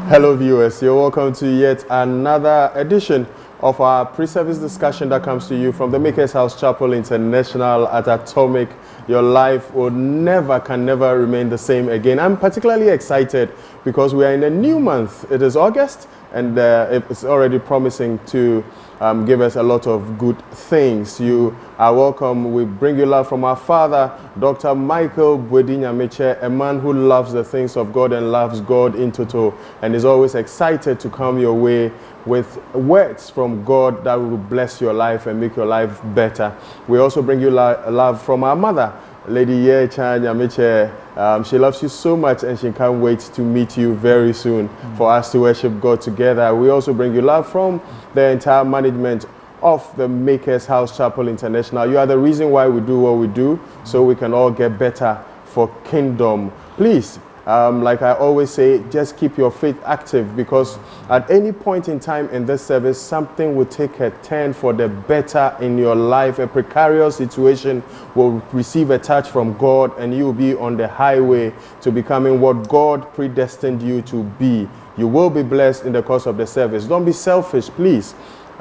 Hello viewers, you're welcome to yet another edition of our pre-service discussion that comes to you from the Maker's House Chapel International at Atomic. Your life will can never remain the same again. I'm particularly excited because we are in a new month. It is August and it's already promising to give us a lot of good things. You are welcome. We bring you love from our father, Dr. Michael Boadi Nyamekye, a man who loves the things of God and loves God in total, and is always excited to come your way with words from God that will bless your life and make your life better. We also bring you love from our mother, Lady Yecha Nyamekye. She loves you so much and she can't wait to meet you very soon for us to worship God together. We also bring you love from the entire management of the Maker's House Chapel International. You are the reason why we do what we do, so we can all get better for kingdom. Please, like I always say, just keep your faith active, because at any point in time in this service, something will take a turn for the better in your life. A precarious situation will receive a touch from God, and you will be on the highway to becoming what God predestined you to be. You will be blessed in the course of the service. Don't be selfish, please.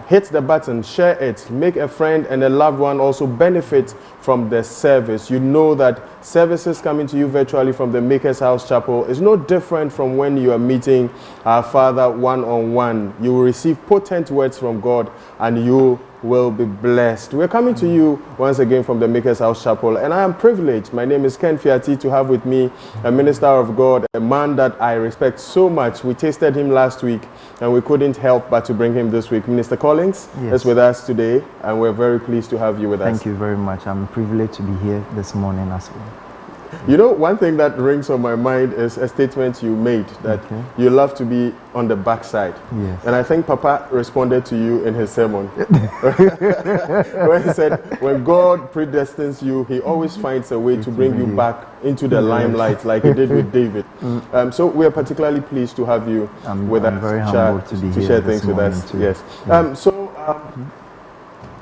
Hit the button, share it, make a friend and a loved one also benefit from the service. You know that services coming to you virtually from the Maker's House Chapel is no different from when you are meeting our Father one-on-one. You will receive potent words from God and you will be blessed. We're coming to you once again from the Maker's House Chapel, and I am privileged. My name is Ken Fiati, to have with me a minister of God, a man that I respect so much. We tasted him last week and we couldn't help but to bring him this week. Minister Collins is with us today, and we're very pleased to have you with us. Thank you very much. I'm privileged to be here this morning as well. You know, one thing that rings on my mind is a statement you made that you love to be on the backside. Yes. And I think Papa responded to you in his sermon when he said, when God predestines you, he always finds a way to bring you back into the limelight, like he did with David. So we are particularly pleased to have you with us. I'm very humbled to be here share things with us. Too. Yes.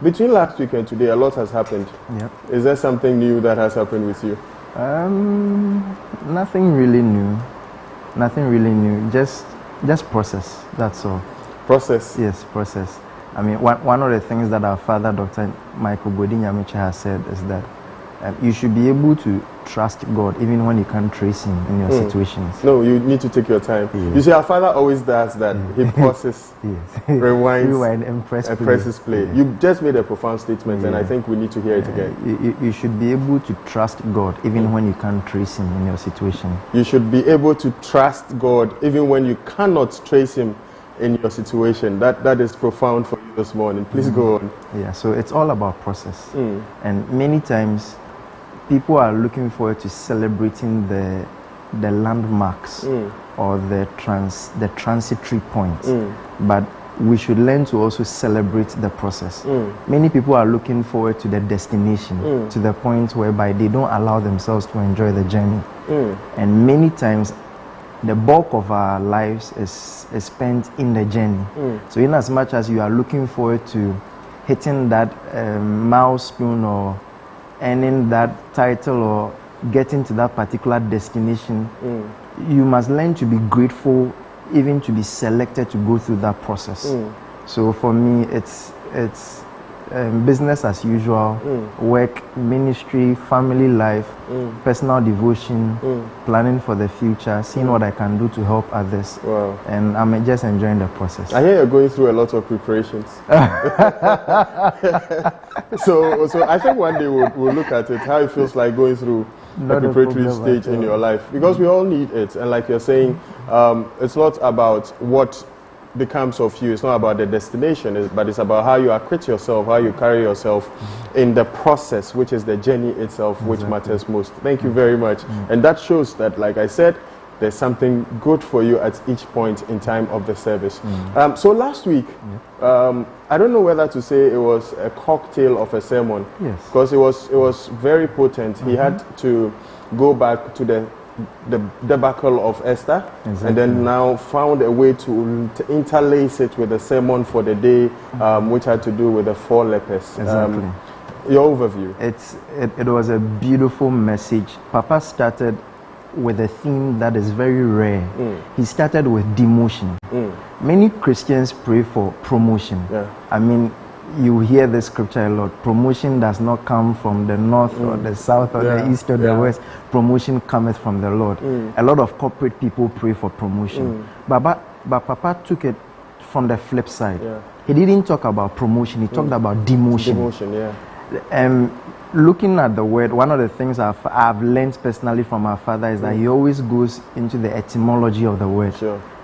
Between last week and today, a lot has happened. Yep. Is there something new that has happened with you? Nothing really new. Nothing really new. Just process. That's all. Process? Yes, process. I mean, one of the things that our father, Dr. Michael Boadi Nyamekye, has said is that you should be able to trust God even when you can't trace him in your situations. No, you need to take your time. Yes. You see, our father always does that. He pauses, rewinds, and presses play. Yeah. You just made a profound statement, and I think we need to hear it again. You should be able to trust God even when you can't trace him in your situation. You should be able to trust God even when you cannot trace him in your situation. That is profound for you this morning. Please go on. Yeah, so it's all about process. And many times people are looking forward to celebrating the landmarks or the transitory points, but we should learn to also celebrate the process. Many people are looking forward to the destination, to the point whereby they don't allow themselves to enjoy the journey. And many times the bulk of our lives is spent in the journey. So in as much as you are looking forward to hitting that milestone or earning that title or getting to that particular destination, you must learn to be grateful even to be selected to go through that process. So for me, it's business as usual, work, ministry, family life, personal devotion, planning for the future, seeing what I can do to help others. Wow. And I'm just enjoying the process. I hear you're going through a lot of preparations. So I think one day we'll look at it, how it feels like going through a preparatory stage in your life, because we all need it. And like you're saying, it's not about what becomes of you. It's not about the destination, but it's about how you acquit yourself, how you carry yourself in the process, which is the journey itself, which matters most. Thank you very much. And that shows that, like I said, there's something good for you at each point in time of the service. So last week, I don't know whether to say it was a cocktail of a sermon, because it was very potent. He had to go back to the debacle of Esther, and then now found a way to interlace it with the sermon for the day, which had to do with the 4 lepers. Your overview. It was a beautiful message. Papa started with a theme that is very rare. He started with demotion. Many Christians pray for promotion. I mean, you hear the scripture a lot. Promotion does not come from the north or the south or the east or the west. Promotion cometh from the Lord. A lot of corporate people pray for promotion. But Papa took it from the flip side. He didn't talk about promotion. He talked about demotion. Looking at the word, one of the things I've learned personally from our father is that he always goes into the etymology of the word.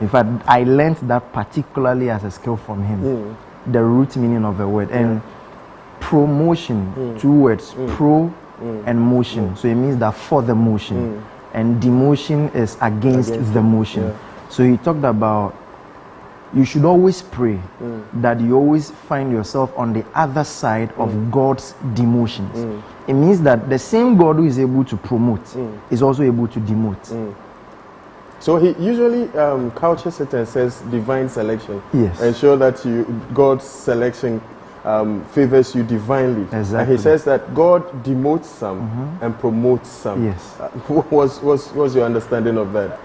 In fact, I learned that particularly as a skill from him. The root meaning of the word. And promotion, two words, pro and motion. So it means that for the motion. And demotion is against the motion. So he talked about you should always pray that you always find yourself on the other side of God's demotions. It means that the same God who is able to promote is also able to demote. So he usually couches it and says divine selection. Yes. Ensure that God's selection favors you divinely. Exactly. And he says that God demotes some and promotes some. Yes. What's your understanding of that?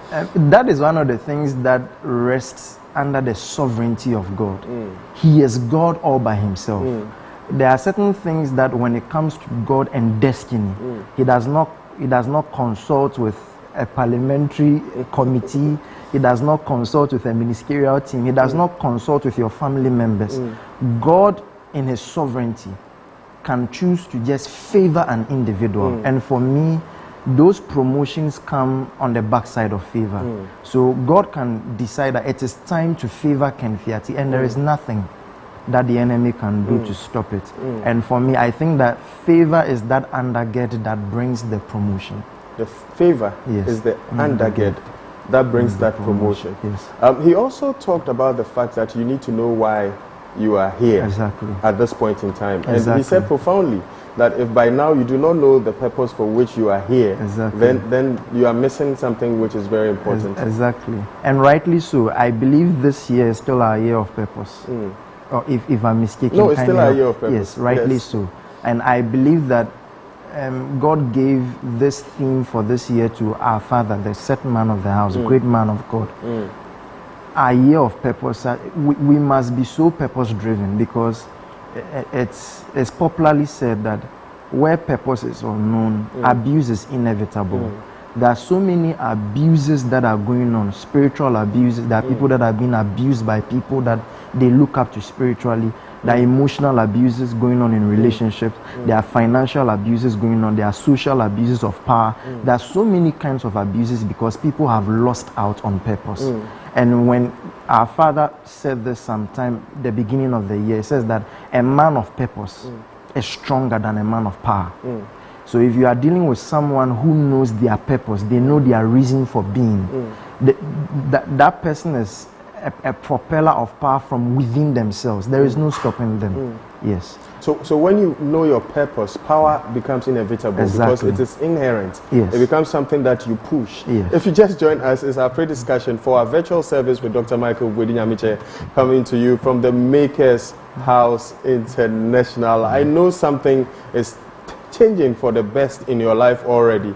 That is one of the things that rests under the sovereignty of God. He is God all by himself. There are certain things that when it comes to God and destiny, he does not consult with a parliamentary committee. He does not consult with a ministerial team. He does not consult with your family members. God in his sovereignty can choose to just favor an individual. And for me, those promotions come on the backside of favor. So God can decide that it is time to favor Ken Fiati, and there is nothing that the enemy can do to stop it. And for me, I think that favor is that undergird that brings the promotion. The favor is the undergird that brings that promotion. Yes. He also talked about the fact that you need to know why you are here at this point in time. And he said profoundly that if by now you do not know the purpose for which you are here, then you are missing something which is very important. Exactly. And rightly so. I believe this year is still our year of purpose. Or if I'm mistaken. No, it's still our year of purpose. Yes, rightly so. And I believe that God gave this theme for this year to our father, the set man of the house, great man of God. Our year of purpose, we must be so purpose driven, because it's popularly said that where purpose is unknown, abuse is inevitable. There are so many abuses that are going on, spiritual abuses. There are people that are being abused by people that they look up to spiritually. There are emotional abuses going on in relationships. There are financial abuses going on. There are social abuses of power. There are so many kinds of abuses because people have lost out on purpose. And when our father said this sometime, the beginning of the year, he says that a man of purpose is stronger than a man of power. So if you are dealing with someone who knows their purpose, they know their reason for being, that person is a propeller of power from within themselves. There is no stopping them. Yes. So when you know your purpose, power becomes inevitable because it is inherent. Yes. It becomes something that you push. Yes. If you just join us, it's our pre-discussion for our virtual service with Dr. Michael Boadi Nyamekye, coming to you from the Makers House International. I know something is changing for the best in your life already.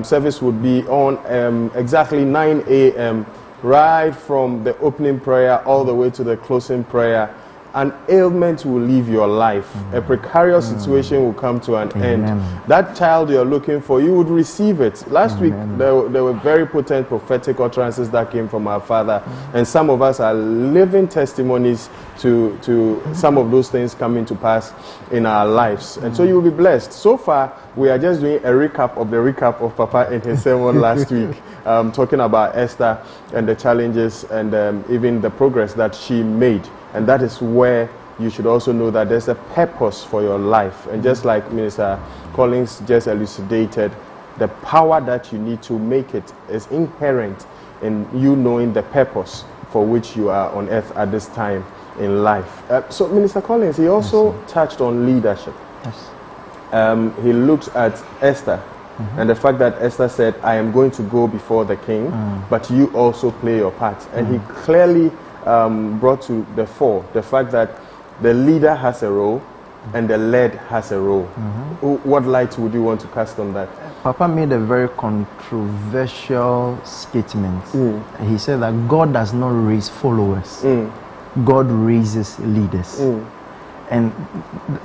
Service would be on exactly 9 a.m. right from the opening prayer all the way to the closing prayer. An ailment will leave your life. A precarious situation will come to an end. That child you're looking for, you would receive it. Last week, there were very potent prophetic utterances that came from our Father. And some of us are living testimonies to some of those things coming to pass in our lives. And so you will be blessed. So far, we are just doing a recap of Papa in his sermon last week, talking about Esther and the challenges and even the progress that she made. And that is where you should also know that there's a purpose for your life. And just like Minister Collins just elucidated, the power that you need to make it is inherent in you knowing the purpose for which you are on earth at this time in life. So Minister Collins, he also touched on leadership. He looked at Esther and the fact that Esther said, I am going to go before the king, but you also play your part. And he clearly brought to the fore the fact that the leader has a role and the led has a role. What light would you want to cast on that? Papa made a very controversial statement. He said that God does not raise followers. God raises leaders. And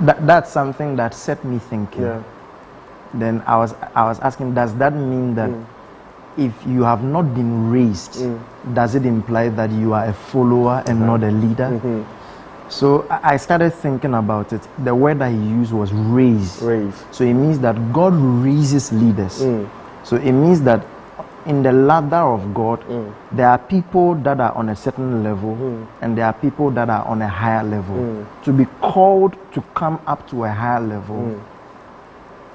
that's something that set me thinking. Yeah. Then I was asking, does that mean that if you have not been raised, does it imply that you are a follower and not a leader? So I started thinking about it. The word that he used was raise. So it means that God raises leaders. So it means that in the ladder of God, there are people that are on a certain level and there are people that are on a higher level. To be called to come up to a higher level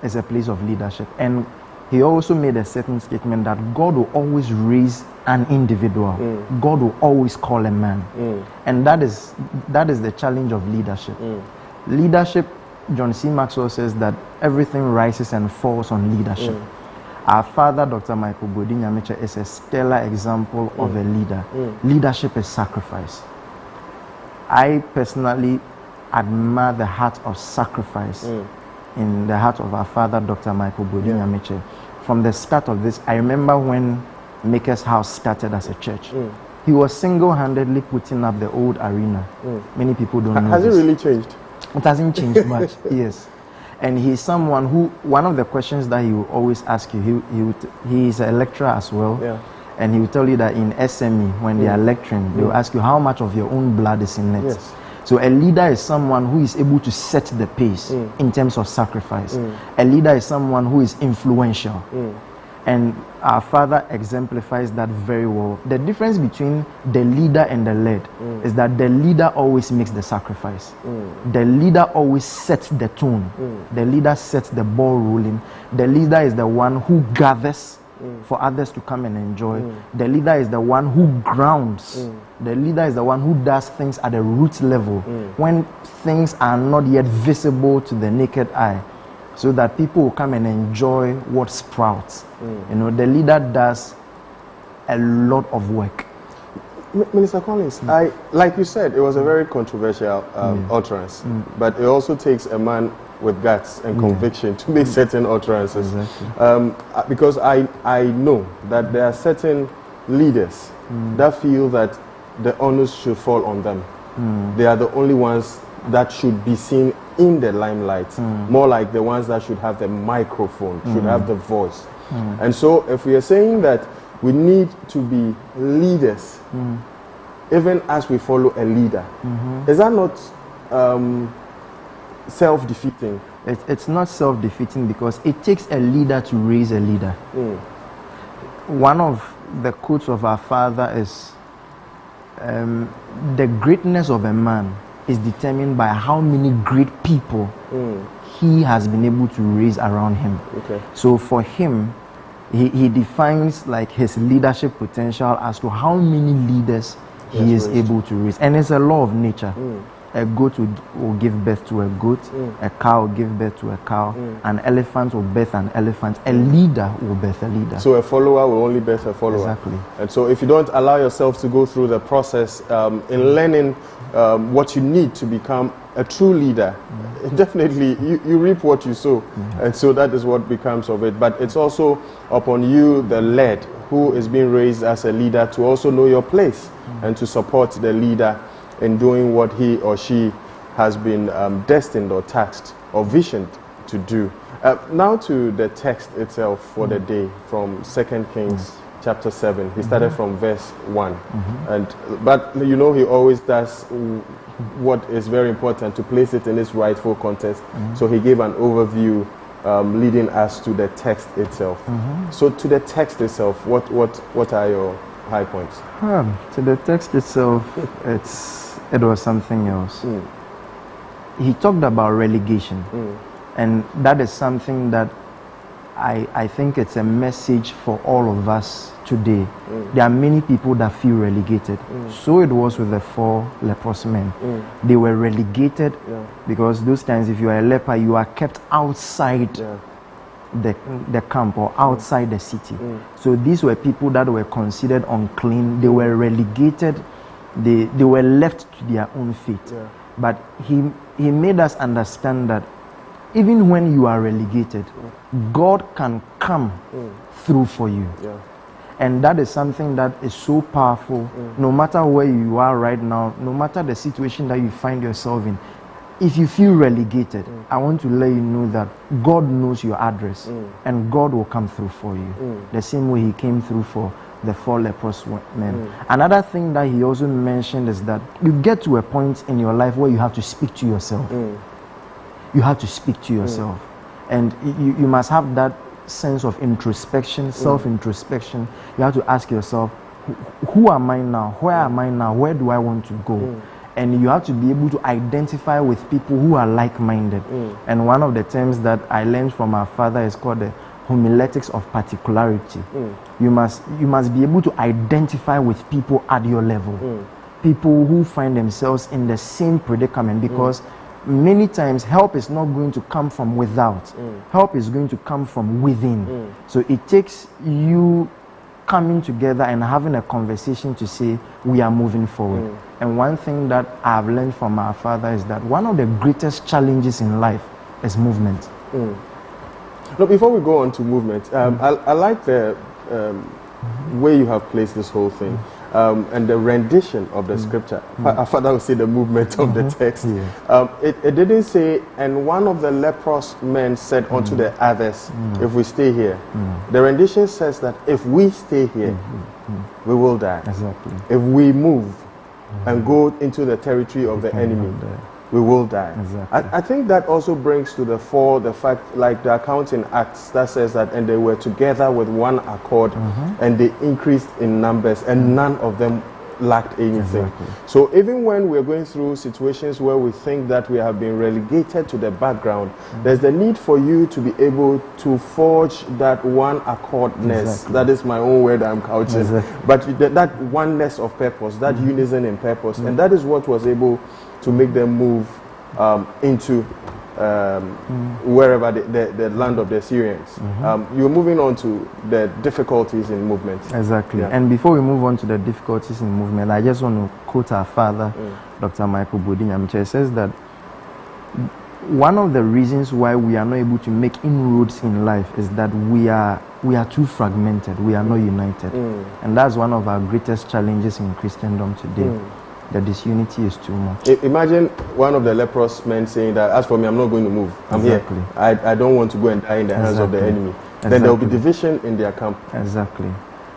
is a place of leadership. And he also made a certain statement that God will always raise an individual. God will always call a man. And that is the challenge of leadership. Leadership, John C. Maxwell says that everything rises and falls on leadership. Our father, Dr. Boadi Nyamekye, is a stellar example of a leader. Leadership is sacrifice. I personally admire the heart of sacrifice in the heart of our father, Dr. Boadi Nyamekye. From the start of this, I remember when Maker's House started as a church. He was single-handedly putting up the old arena. Many people don't know Has this. it really changed? It hasn't changed much, yes. And he's someone who, one of the questions that he will always ask you, he is a lecturer as well. And he will tell you that in SME, when they are lecturing, they will ask you how much of your own blood is in it. So a leader is someone who is able to set the pace in terms of sacrifice. A leader is someone who is influential. And our father exemplifies that very well. The difference between the leader and the led is that the leader always makes the sacrifice. The leader always sets the tone. The leader sets the ball rolling. The leader is the one who gathers for others to come and enjoy. The leader is the one who grounds. The leader is the one who does things at a root level when things are not yet visible to the naked eye, so that people will come and enjoy what sprouts. You know, the leader does a lot of work. Minister Collins, like you said, it was a very controversial utterance, but it also takes a man with guts and conviction to make certain utterances. Because I know that there are certain leaders that feel that the honors should fall on them. They are the only ones that should be seen in the limelight, more like the ones that should have the microphone, should have the voice. And so if we are saying that we need to be leaders, even as we follow a leader, is that not self-defeating? It's not self-defeating because it takes a leader to raise a leader. One of the quotes of our father is, the greatness of a man is determined by how many great people he has been able to raise around him. So for him, he defines like his leadership potential as to how many leaders he is able to raise. And it's a law of nature. A goat will give birth to a goat, a cow will give birth to a cow, an elephant will birth an elephant, a leader will birth a leader. So a follower will only birth a follower. Exactly. And so if you don't allow yourself to go through the process in learning what you need to become a true leader, definitely you reap what you sow. And so that is what becomes of it. But it's also upon you, the led, who is being raised as a leader, to also know your place and to support the leader in doing what he or she has been destined or tasked or visioned to do. Now to the text itself for the day from 2 Kings chapter 7. He started from verse 1. But you know, he always does what is very important, to place it in its rightful context. So he gave an overview leading us to the text itself. So to the text itself, what are your high points? To the text itself, it was something else. He talked about relegation, and that is something that I think it's a message for all of us today. There are many people that feel relegated. So it was with the 4 leprous men. They were relegated because those times, if you are a leper, you are kept outside the camp or outside the city. So these were people that were considered unclean. They were relegated. They were left to their own fate. But he made us understand that even when you are relegated, God can come through for you. Yeah. And that is something that is so powerful. No matter where you are right now, no matter the situation that you find yourself in, if you feel relegated, I want to let you know that God knows your address and God will come through for you. The same way he came through for the 4 leprous men. Another thing that he also mentioned is that you get to a point in your life where you have to speak to yourself. You have to speak to yourself. And you must have that sense of introspection, self-introspection. You have to ask yourself, who am I now? Where am I now? Where do I want to go? And you have to be able to identify with people who are like-minded. And one of the terms that I learned from our father is called the homiletics of particularity. You must be able to identify with people at your level. People who find themselves in the same predicament, because many times help is not going to come from without. Help is going to come from within. So it takes you coming together and having a conversation to say we are moving forward. And one thing that I've learned from our father is that one of the greatest challenges in life is movement. Now, before we go on to movement, I like the way you have placed this whole thing. And the rendition of the scripture. Our father would say the movement of the text. It didn't say, and one of the leprous men said unto the others, if we stay here. The rendition says that if we stay here, we will die. Exactly. If we move and go into the territory of the enemy, we will die. Exactly. I think that also brings to the fore the fact, like the account in Acts that says that, and they were together with one accord, and they increased in numbers, and none of them lacked anything. Exactly. So even when we're going through situations where we think that we have been relegated to the background, there's the need for you to be able to forge that one accordness. Exactly. That is my own word I'm couching. Exactly. But that oneness of purpose, that unison in purpose, and that is what was able to make them move into wherever the land of the Syrians. You're moving on to the difficulties in movement. Exactly. Yeah. And before we move on to the difficulties in movement, I just want to quote our father, Dr. Michael Boadi Nyamekye. It says that one of the reasons why we are not able to make inroads in life is that we are too fragmented. We are not united. And that's one of our greatest challenges in Christendom today. The disunity is too much. Imagine one of the leprous men saying that, as for me, I'm not going to move. I'm here. I don't want to go and die in the hands of the enemy. Then there will be division in their camp. Exactly.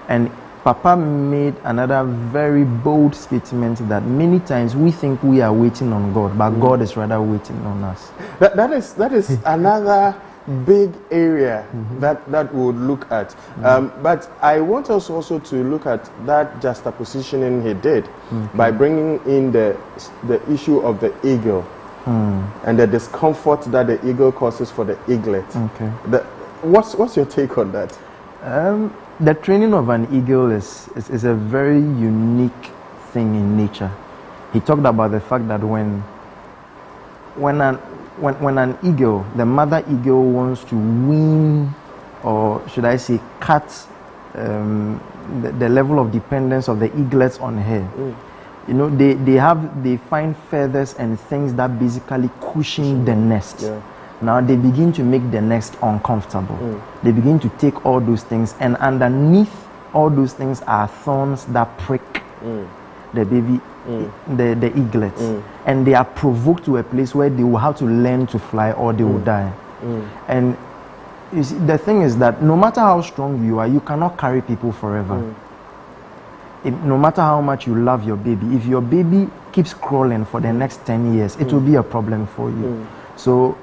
And Papa made another very bold statement that many times we think we are waiting on God, but God is rather waiting on us. That is another big area that we would look at. But I want us also to look at that juxtapositioning he did by bringing in the issue of the eagle and the discomfort that the eagle causes for the eaglet. What's your take on that? The training of an eagle is a very unique thing in nature. He talked about the fact that when an eagle, the mother eagle, wants to wean, or should I say cut the level of dependence of the eaglets on her, you know, they find feathers and things that basically cushion the nest. Now they begin to make the nest uncomfortable. They begin to take all those things, and underneath all those things are thorns that prick the baby, the eaglets, and they are provoked to a place where they will have to learn to fly or they will die. And you see, the thing is that no matter how strong you are, you cannot carry people forever. No matter how much you love your baby, if your baby keeps crawling for the next 10 years, it will be a problem for you. So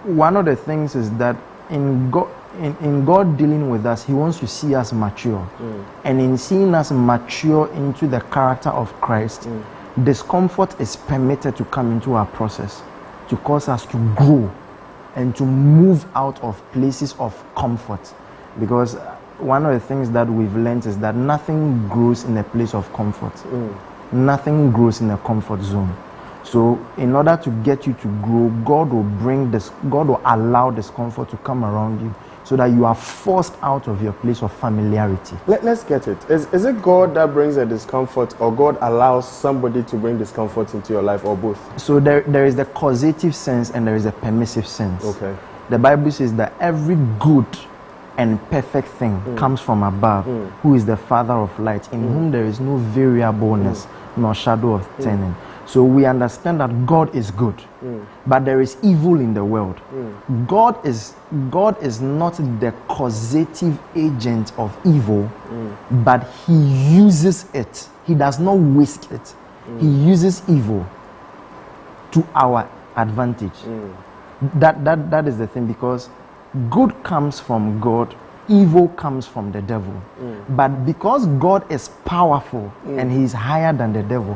one of the things is that in God dealing with us, he wants to see us mature. And in seeing us mature into the character of Christ, discomfort is permitted to come into our process to cause us to grow and to move out of places of comfort. Because one of the things that we've learned is that nothing grows in a place of comfort. Nothing grows in a comfort zone. So in order to get you to grow, God will allow discomfort to come around you so that you are forced out of your place of familiarity. Let's get it. Is it God that brings a discomfort, or God allows somebody to bring discomfort into your life, or both? So there is the causative sense and there is a permissive sense. Okay. The Bible says that every good and perfect thing comes from above, who is the Father of light, in whom there is no variableness nor shadow of turning. So we understand that God is good, but there is evil in the world. God is not the causative agent of evil, but he uses it. He does not waste it. He uses evil to our advantage. That is the thing, because good comes from God, evil comes from the devil. But because God is powerful and he is higher than the devil,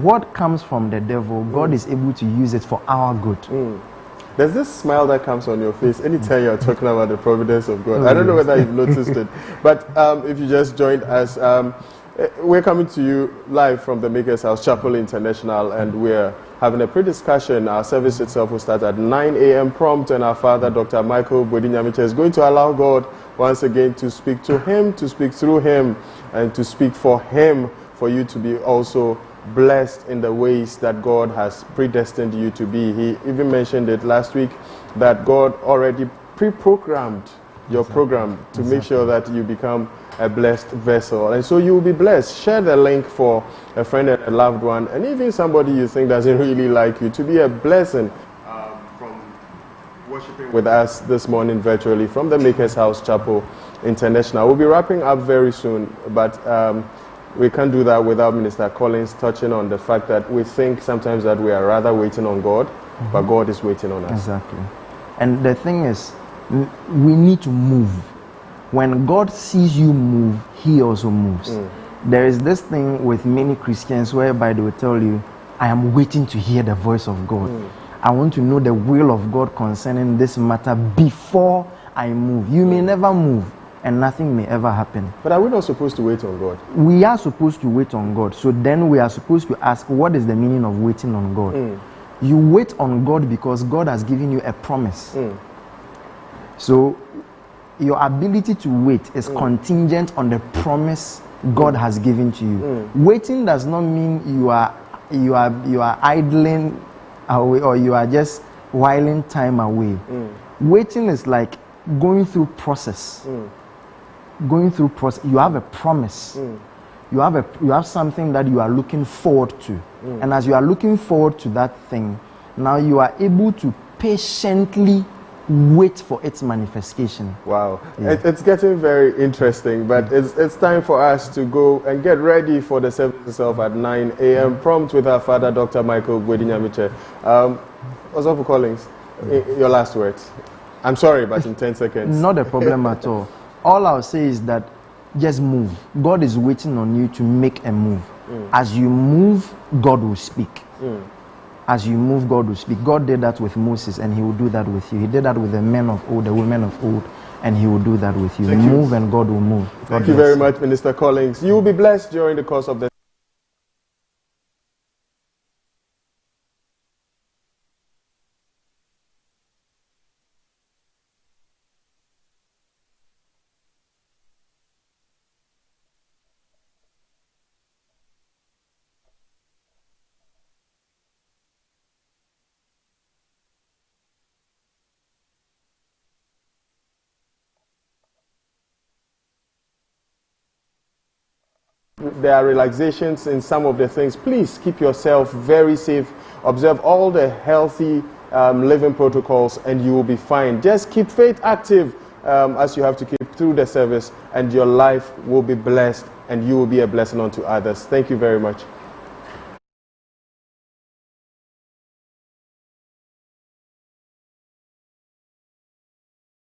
what comes from the devil, God is able to use it for our good. There's this smile that comes on your face anytime you're talking about the providence of God. I don't know whether you've noticed it, but if you just joined us, we're coming to you live from the Maker's House Chapel International, and we're having a pre-discussion. Our service itself will start at 9 a.m. prompt, and our father, Dr. Michael Boadi Nyamekye, is going to allow God once again to speak to him, to speak through him, and to speak for him, for you to be also blessed in the ways that God has predestined you to be. He even mentioned it last week that God already pre-programmed your program to make sure that you become a blessed vessel. And so you will be blessed. Share the link for a friend and a loved one, and even somebody you think doesn't really like you, to be a blessing from worshiping with us this morning virtually from the Maker's House Chapel International. We'll be wrapping up very soon, but we can't do that without Minister Collins touching on the fact that we think sometimes that we are rather waiting on God, but God is waiting on us. Exactly. And the thing is, we need to move. When God sees you move, he also moves. There is this thing with many Christians whereby they will tell you, I am waiting to hear the voice of God. I want to know the will of God concerning this matter before I move. You may never move, and nothing may ever happen. But are we not supposed to wait on God? We are supposed to wait on God. So then we are supposed to ask, what is the meaning of waiting on God? You wait on God because God has given you a promise. So your ability to wait is contingent on the promise God has given to you. Waiting does not mean you are idling away, or you are just whiling time away. Waiting is like going through process. Going through process. You have a promise. You have something that you are looking forward to. And as you are looking forward to that thing, now you are able to patiently wait for its manifestation. Wow. It's getting very interesting, but it's time for us to go and get ready for the service itself at 9 a.m. prompt with our father, Dr. Michael Boadi Nyamekye. Osofo Collins, your last words. I'm sorry, but in 10 seconds. Not a problem at all. All I'll say is that just move. God is waiting on you to make a move. As you move, God will speak. As you move, God will speak. God did that with Moses, and he will do that with you. He did that with the men of old, the women of old, and he will do that with you. Move and God will move. Thank you very much, Minister Collins. You will be blessed during the course of the there are relaxations in some of the things. Please keep yourself very safe. Observe all the healthy living protocols, and you will be fine. Just keep faith active as you have to keep through the service, and your life will be blessed, and you will be a blessing unto others. Thank you very much.